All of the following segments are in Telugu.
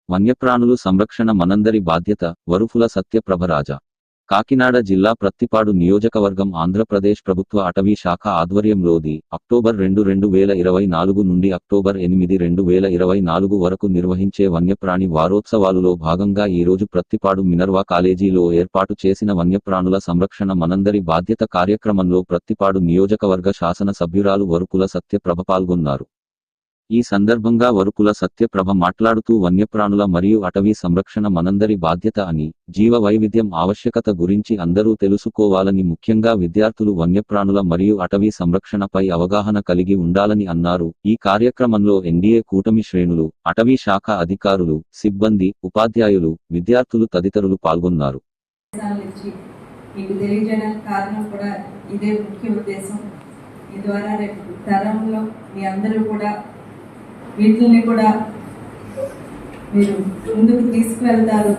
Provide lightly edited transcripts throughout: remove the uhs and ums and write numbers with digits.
వన్యప్రాణులు సంరక్షణ మనందరి బాధ్యత. వరుపుల సత్యప్రభరాజ. కాకినాడ జిల్లా ప్రత్తిపాడు నియోజకవర్గం ఆంధ్రప్రదేశ్ ప్రభుత్వ అటవీ శాఖ ఆధ్వర్యంలోది అక్టోబర్ 2, 2024 నుండి అక్టోబర్ 8, 2024 వరకు నిర్వహించే వన్యప్రాణి వారోత్సవాలులో భాగంగా ఈరోజు ప్రత్తిపాడు మినర్వా కాలేజీలో ఏర్పాటు చేసిన వన్యప్రాణుల సంరక్షణ మనందరి బాధ్యత కార్యక్రమంలో ప్రత్తిపాడు నియోజకవర్గ శాసన సభ్యురాలు వరుపుల సత్యప్రభ పాల్గొన్నారు. ఈ సందర్భంగా వరుపుల సత్యప్రభ మాట్లాడుతూ వన్యప్రాణుల మరియు అటవీ సంరక్షణ మనందరి బాధ్యత అని, జీవ వైవిధ్యం ఆవశ్యకత గురించి అందరూ తెలుసుకోవాలని, ముఖ్యంగా విద్యార్థులు వన్యప్రాణుల మరియు అటవీ సంరక్షణపై అవగాహన కలిగి ఉండాలని అన్నారు. ఈ కార్యక్రమంలో ఎన్డీఏ కూటమి శ్రేణులు, అటవీ శాఖ అధికారులు, సిబ్బంది, ఉపాధ్యాయులు, విద్యార్థులు తదితరులు పాల్గొన్నారు. వీటిని కూడా మీరు ముందుకు తీసుకువెళ్తారు.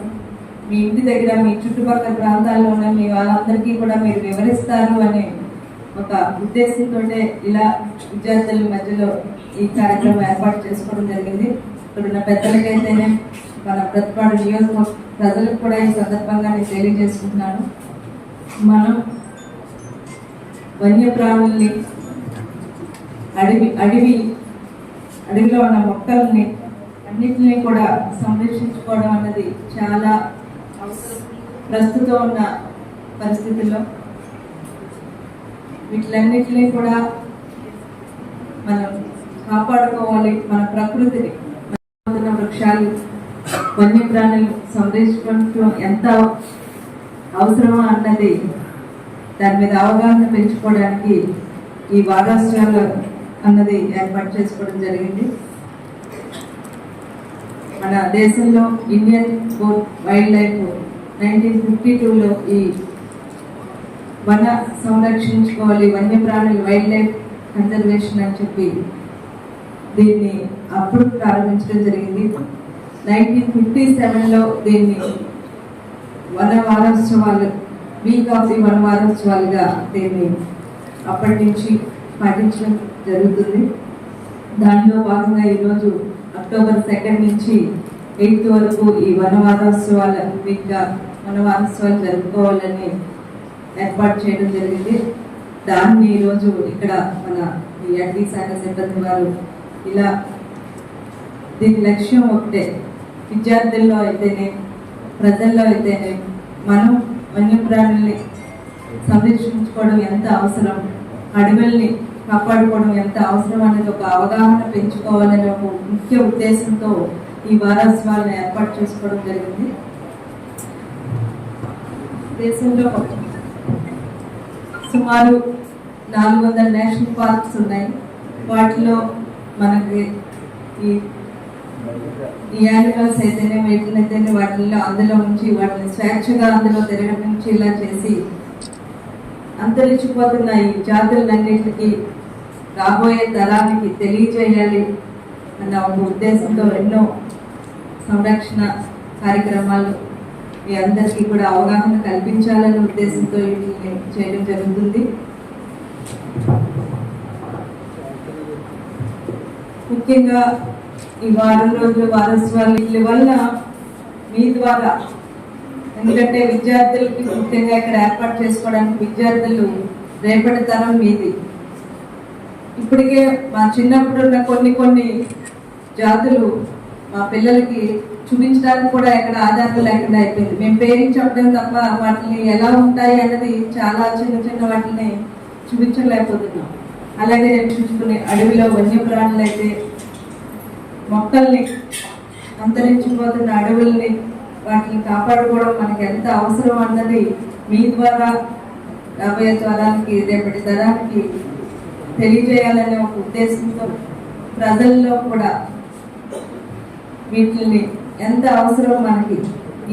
మీ ఇంటి దగ్గర, మీ చుట్టుపక్కల ప్రాంతాల్లో ఉన్న మీ వాళ్ళందరికీ కూడా మీరు వివరిస్తారు అనే ఒక ఉద్దేశంతో ఇలా విద్యార్థుల మధ్యలో ఈ కార్యక్రమం ఏర్పాటు చేసుకోవడం జరిగింది. ఇక్కడున్న పెద్దలకైతేనే, మన ప్రతిపాడు నియోజకవర్గ ప్రజలకు కూడా ఈ సందర్భంగా నేను తెలియజేసుకుంటున్నాను. మనం వన్యప్రాణుల్ని, అడవిలో ఉన్న మొక్కల్ని అన్నిటినీ కూడా సంరక్షించుకోవడం అన్నది చాలా అవసరం ప్రస్తుతం ఉన్న పరిస్థితుల్లో. వీటిలన్నిటినీ కూడా మనం కాపాడుకోవాలి. మన ప్రకృతిని, వృక్షాలు, వన్యప్రాణులు సంరక్షించడం ఎంత అవసరమో అన్నది దాని మీద అవగాహన పెంచుకోవడానికి ఈ వారోత్సవాలు అన్నది ఏర్పాటు చేసుకోవడం జరిగింది. మన దేశంలో ఇండియన్ వైల్డ్ లైఫ్ 1952లో ఈ వన సంరక్షించుకోవాలి, వన్యప్రాణులు, వైల్డ్ లైఫ్ కన్జర్వేషన్ అని చెప్పి దీన్ని అప్పుడు ప్రారంభించడం జరిగింది. 1957లో దీన్ని వన వారోత్సవాలు, వీక్ ఆఫ్ ది వన వారోత్సవాలుగా దీన్ని అప్పటి నుంచి పాటించడం జరుగుతుంది. దానిలో భాగంగా ఈరోజు అక్టోబర్ 2 నుంచి 8 వరకు ఈ వనవారోత్సవాల వీక్గా వనవారోత్సవాలు జరుపుకోవాలని ఏర్పాటు చేయడం జరిగింది. దాన్ని ఈరోజు ఇక్కడ మన ఈ అటవీ శాఖ సిబ్బంది వారు ఇలా దీని లక్ష్యం ఒకటే, విద్యార్థుల్లో అయితేనే, ప్రజల్లో అయితేనే మనం వన్యప్రాణుల్ని సంరక్షించుకోవడం ఎంత అవసరం, అడవుల్ని కాపాడుకోవడం ఎంత అవసరం అనేది ఒక అవగాహన పెంచుకోవాలనే ఒక ముఖ్య ఉద్దేశంతో ఈ వారోత్సవాలను ఏర్పాటు చేసుకోవడం జరిగింది. దేశంలో సుమారు 400 నేషనల్ పార్క్స్ ఉన్నాయి. వాటిలో మనకి ఈ యానిమల్స్ అయితేనే, వీటినైతేనే వాటిల్లో అందులో ఉంచి వాటిని స్వేచ్ఛగా అందులో తిరగడానికి ఇలా చేసి అంతరించిపోతున్న ఈ జాతులన్నింటికి రాబోయే తరానికి తెలియజేయాలి అన్న ఒక ఉద్దేశంతో ఎన్నో సంరక్షణ కార్యక్రమాలు మీ అందరికీ కూడా అవగాహన కల్పించాలనే ఉద్దేశంతో వీటిని చేయడం జరుగుతుంది. ముఖ్యంగా ఈ వారం రోజుల వారోత్సవాల వల్ల మీ ద్వారా, ఎందుకంటే విద్యార్థులకి ముఖ్యంగా ఇక్కడ ఏర్పాటు చేసుకోవడానికి విద్యార్థులు రేపటి తరం మీది. ఇప్పటికే మా చిన్నప్పుడు ఉన్న కొన్ని జాతులు మా పిల్లలకి చూపించడానికి కూడా ఎక్కడ ఆధారం లేకుండా అయిపోయింది. మేము పేరెంట్స్ చెప్పడం తప్ప వాటిని ఎలా ఉంటాయి అన్నది చాలా చిన్న వాటిని చూపించలేకపోతున్నాం. అలాగే నేను చూసుకునే అడవిలో వన్యప్రాణులు అయితే, మొక్కల్ని, అంతరించిపోతున్న అడవుల్ని, వాటిని కాపాడుకోవడం మనకి ఎంత అవసరం అన్నది మీ ద్వారా రాబోయే తరానికి, రేపటి తరానికి తెలియజేయాలనే ఒక ఉద్దేశంతో ప్రజల్లో కూడా వీటిని ఎంత అవసరం మనకి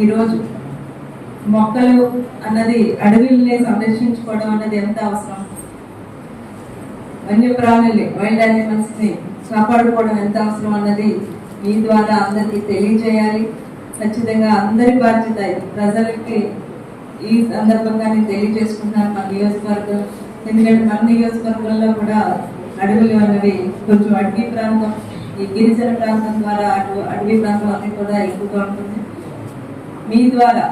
ఈరోజు మొక్కలు అన్నది, అడవుల్ని సంరక్షించుకోవడం అన్నది ఎంత అవసరం, వన్యప్రాణుల్ని, వైల్డ్ యానిమల్స్ని కాపాడుకోవడం ఎంత అవసరం అన్నది మీ ద్వారా అందరికీ తెలియజేయాలి. ఖచ్చితంగా అందరి బాధ్యత. ప్రజలకి ఈ సందర్భంగా నేను తెలియజేసుకుంటున్నాను మన నియోజకవర్గం, ఎందుకంటే మన నియోజకవర్గంలో కూడా అడవులు అనేవి కొంచెం అడవి ప్రాంతం, ఈ గిరిజన ప్రాంతం ద్వారా అడవి ప్రాంతం అన్ని కూడా ఎక్కువగా ఉంటుంది. మీ ద్వారా